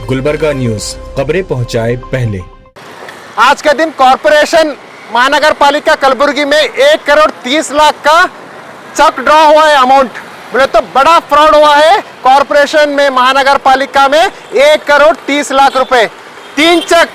Gulbarga news, खबरें पहुंचाए पहले। आज के दिन कॉरपोरेशन महानगर पालिका कलबुर्गी में 1 करोड़ 30 लाख का चेक ड्रॉ हुआ है। अमाउंट बोले तो बड़ा फ्रॉड हुआ है कॉरपोरेशन में, महानगर पालिका में 1 करोड़ 30 लाख रुपए। 3 चेक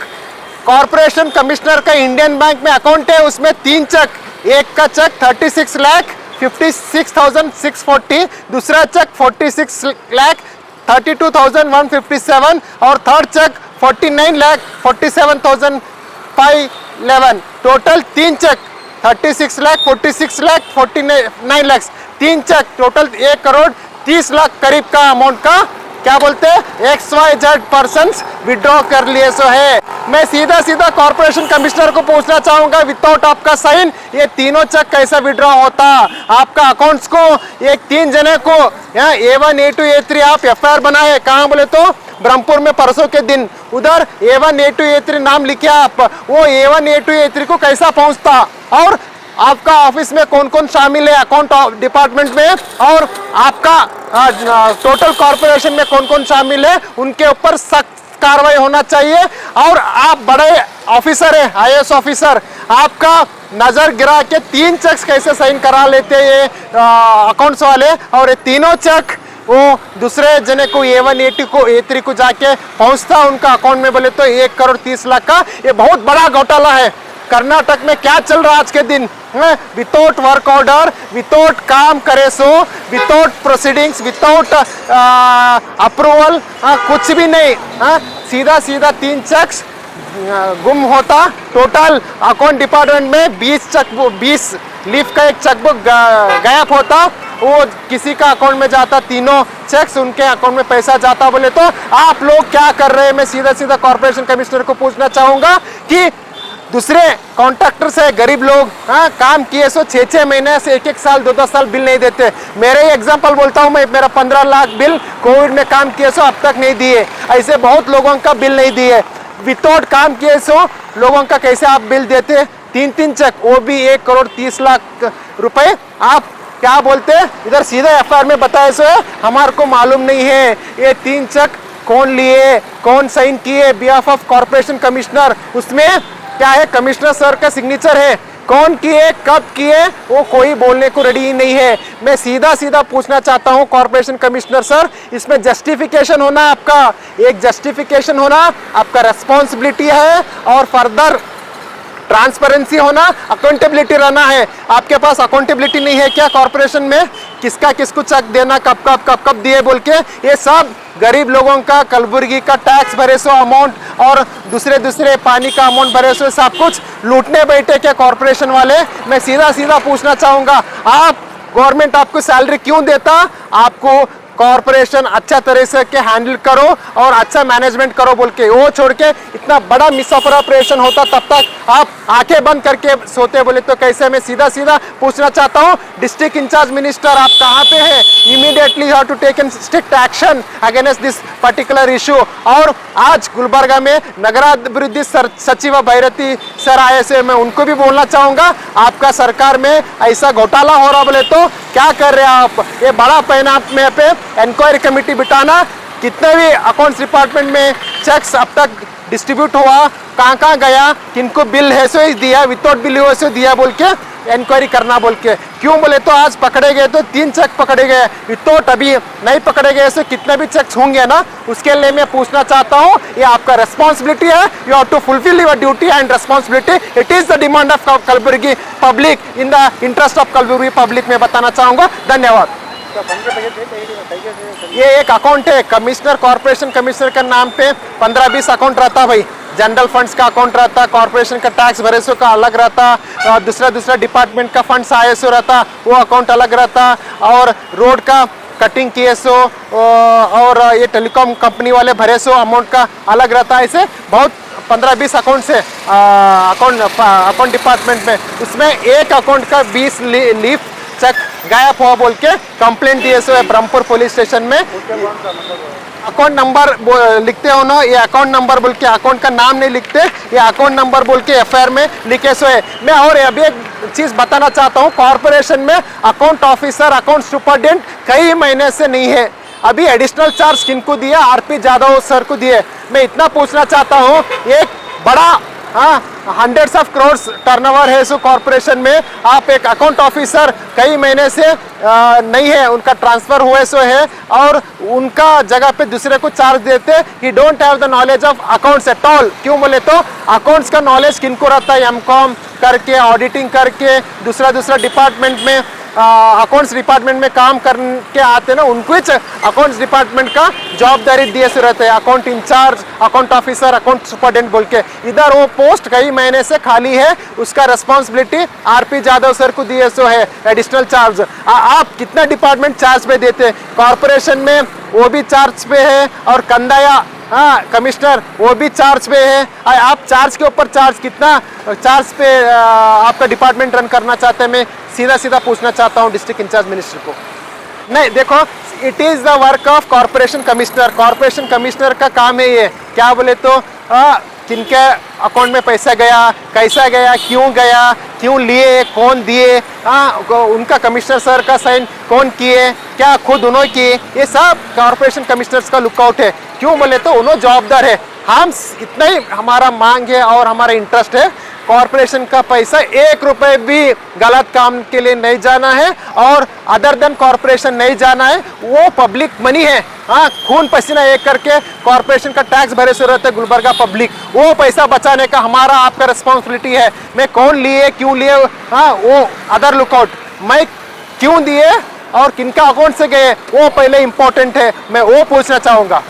कॉरपोरेशन कमिश्नर का इंडियन बैंक में अकाउंट है, उसमें 3 चेक, एक का चेक 36,56,640, दूसरा चेक 46,32,157 और third cheque 49,47,511। Total 3 cheque 36 lakh, 46 lakh, 49 lakh, 3 cheque total 1 crore 30 lakh करीब का अमाउंट का क्या बोलते हैं XYZ पर्सन्स विड्रॉ कर लिए सो है। मैं सीधा कॉर्पोरेशन कमिश्नर को पूछना चाहूंगा, विदाउट आपका साइन ये तीनों चेक कैसा विड्रॉ होता? आपका अकाउंट्स को एक 3 जने को यहाँ A1 A2 A3 आप FIR बनाए, कहाँ बोले तो ब्रह्मपुर में परसों के दिन, उधर A1 A2 A3 नाम लिखे आप, वो A1 A2 A3 को कैसा पहुंचता? और आपका ऑफिस में कौन कौन शामिल है अकाउंट डिपार्टमेंट में, और आपका टोटल कॉर्पोरेशन में कौन कौन शामिल है, उनके ऊपर सख्त कार्रवाई होना चाहिए। और आप बड़े ऑफिसर है, IAS ऑफिसर, आपका नजर गिरा के 3 चेक्स कैसे साइन करा लेते हैं ये अकाउंट्स वाले, और ये तीनों चेक वो दूसरे जने को A1 A2 को A3 को जाके पहुंचता उनका अकाउंट में, बोले तो 1 करोड़ 30 लाख का ये बहुत बड़ा घोटाला है। कर्नाटक में क्या चल रहा आज के दिन? विदाउट वर्क ऑर्डर, विदाउट काम करे सो, विदाउट प्रोसीडिंग्स, विदाउट अप्रूवल, कुछ भी नहीं, सीधा 3 चेक्स गुम होता। टोटल अकाउंट डिपार्टमेंट में 20 लीफ का एक चेकबुक गायब होता, वो किसी का अकाउंट में जाता, तीनों चेक्स उनके अकाउंट में पैसा जाता। बोले तो आप लोग क्या कर रहे हैं? मैं सीधा कॉर्पोरेशन कमिश्नर को पूछना चाहूंगा कि दूसरे कॉन्ट्रैक्टर से गरीब लोग काम किए सो 6 महीने से 1 साल 2 साल बिल नहीं देते। मेरे ही एग्जांपल बोलता हूँ मैं, मेरा 15 लाख बिल कोविड में काम किए सो अब तक नहीं दिए, ऐसे बहुत लोगों का बिल नहीं दिए। विदाउट काम किए सो लोगों का कैसे आप बिल देते? 3 चेक, वो भी 1 करोड़ 30 लाख रुपए। आप क्या बोलते हैं इधर सीधा FIR में बताए सो है, हमारे को मालूम नहीं है ये 3 चेक कौन लिए, कौन साइन किए बिहाफ ऑफ कॉर्पोरेशन कमिश्नर, उसमें क्या है कमिश्नर सर का सिग्नेचर है, कौन किए कब किए वो कोई बोलने को रेडी नहीं है। मैं सीधा पूछना चाहता हूं कॉर्पोरेशन कमिश्नर सर, इसमें जस्टिफिकेशन होना, आपका एक जस्टिफिकेशन होना आपका रेस्पॉन्सिबिलिटी है, और फर्दर ट्रांसपेरेंसी होना, अकाउंटेबिलिटी रहना है। आपके पास अकाउंटेबिलिटी नहीं है क्या कॉर्पोरेशन में? किसका किसको चेक देना, कब दिए बोल के, ये सब गरीब लोगों का कलबुर्गी का टैक्स भरे सो अमाउंट और दूसरे पानी का अमाउंट भरे सो सब कुछ लूटने बैठे क्या कॉर्पोरेशन वाले? मैं सीधा पूछना चाहूंगा, आप गवर्नमेंट आपको सैलरी क्यों देता? आपको कॉर्पोरेशन अच्छा तरह से के हैंडल करो और अच्छा मैनेजमेंट करो बोल के, वो छोड़ के इतना बड़ा मिसअप्रोप्रिएशन होता तब तक आप आंखें बंद करके सोते बोले तो कैसे? मैं सीधा पूछना चाहता हूँ, डिस्ट्रिक्ट इंचार्ज मिनिस्टर आप कहाँ पे हैं? Immediately have to take strict action against this particular issue. और आज गुलबर्गा में नगराभिवृद्धि सचिव भैरती सर आए से, मैं उनको भी बोलना चाहूंगा, आपका सरकार में ऐसा घोटाला हो रहा बोले तो क्या कर रहे हैं आप? ये बड़ा पैना में पे इंक्वायरी कमेटी बिठाना, कितने भी अकाउंट्स डिपार्टमेंट में चेक्स अब तक डिस्ट्रीब्यूट हुआ, कहाँ गया, किनको बिल है सो दिया, विदाउट बिल हो सो दिया बोल के इंक्वायरी करना बोल के। क्यों बोले तो आज पकड़े गए तो 3 चेक पकड़े गए, विदाउट अभी नहीं पकड़े गए सो कितने भी चेक्स होंगे ना, उसके लिए मैं पूछना चाहता हूँ, ये आपका रेस्पॉन्सिबिलिटी है, you have to fulfil your duty and responsibility. It is the demand of Kalaburagi public, in the interest of Kalaburagi public में बताना चाहूंगा। धन्यवाद। ये एक अकाउंट है, कमिश्नर कॉर्पोरेशन कमिश्नर के नाम पे 15-20 अकाउंट रहता भाई, जनरल फंड्स का अकाउंट रहता, कॉर्पोरेशन का टैक्स भरे सो का अलग रहता, और दूसरा डिपार्टमेंट का फंड्स आए सो रहता, वो अकाउंट अलग रहता, और रोड का कटिंग किए सो और ये टेलीकॉम कंपनी वाले भरे सो अमाउंट का अलग रहता है। ऐसे बहुत 15-20 अकाउंट्स है अकाउंट डिपार्टमेंट में, उसमें एक अकाउंट का 20 लीफ चेक गायब हुआ बोल के कंप्लेंट दिए सो है ब्रह्मपुर पुलिस स्टेशन में। अकाउंट नंबर लिखते हो ना, ये अकाउंट नंबर बोल के, अकाउंट का नाम नहीं लिखते, ये अकाउंट नंबर बोल के FIR में लिखे सो है। मैं और अभी एक चीज बताना चाहता हूँ, कॉर्पोरेशन में अकाउंट ऑफिसर, अकाउंट सुपरडेंट कई महीने से नहीं है। अभी एडिशनल चार्ज किनको दिए, आरपी यादव सर को दिए। मैं इतना पूछना चाहता हूँ, एक बड़ा हंड्रेड्स ऑफ करोड़ टर्नओवर है सो कॉर्पोरेशन में, आप एक अकाउंट ऑफिसर कई महीने से नहीं है, उनका ट्रांसफर हुए सो है और उनका जगह पे दूसरे को चार्ज देते। ही don't have the knowledge of accounts at all. क्यों बोले तो अकाउंट्स का नॉलेज किनको रहता है, एमकॉम करके, ऑडिटिंग करके, दूसरा डिपार्टमेंट में, अकाउंट्स डिपार्टमेंट में काम करके आते ना, उनको ही अकाउंट्स डिपार्टमेंट का जवाबदारी दिए से रहते हैं, account incharge, account officer, account superintendent बोल के। इधर वो पोस्ट कई महीने से खाली है, उसका रिस्पॉन्सिबिलिटी आरपी यादव सर को दिए सो है एडिशनल चार्ज। आप कितना डिपार्टमेंट चार्ज पे देते हैं, कॉर्पोरेशन में वो भी चार्ज पे है और कंदाया कमिश्नर वो भी चार्ज पे है। आप चार्ज के ऊपर चार्ज, कितना चार्ज पे आपका डिपार्टमेंट रन करना चाहते हैं, मैं सीधा पूछना चाहता हूँ डिस्ट्रिक्ट इंचार्ज मिनिस्टर को। नहीं देखो, it is the work of corporation commissioner. Corporation commissioner का काम है ये, क्या बोले तो किनके अकाउंट में पैसा गया, कैसा गया, क्यों लिए, कौन दिए, उनका कमिश्नर सर का साइन कौन किए, क्या खुद उन्होंने किए, ये सब कॉर्पोरेशन कमिश्नर्स का लुकआउट है। क्यों बोले तो उन्होंने जवाबदार है। हम इतना ही हमारा मांग है और हमारा इंटरेस्ट है, कॉर्पोरेशन का पैसा 1 रुपए भी गलत काम के लिए नहीं जाना है और अदर देन कॉर्पोरेशन नहीं जाना है। वो पब्लिक मनी है, खून पसीना एक करके कॉर्पोरेशन का टैक्स भरे से रहते गुलबर्गा पब्लिक, वो पैसा बचाने का हमारा आपका रिस्पॉन्सिबिलिटी है। मैं कौन लिए, क्यों लिए, वो अदर लुकआउट, मैं क्यों दिए और किनका अकाउंट से गए, वो पहले इंपॉर्टेंट है, मैं वो पूछना चाहूँगा।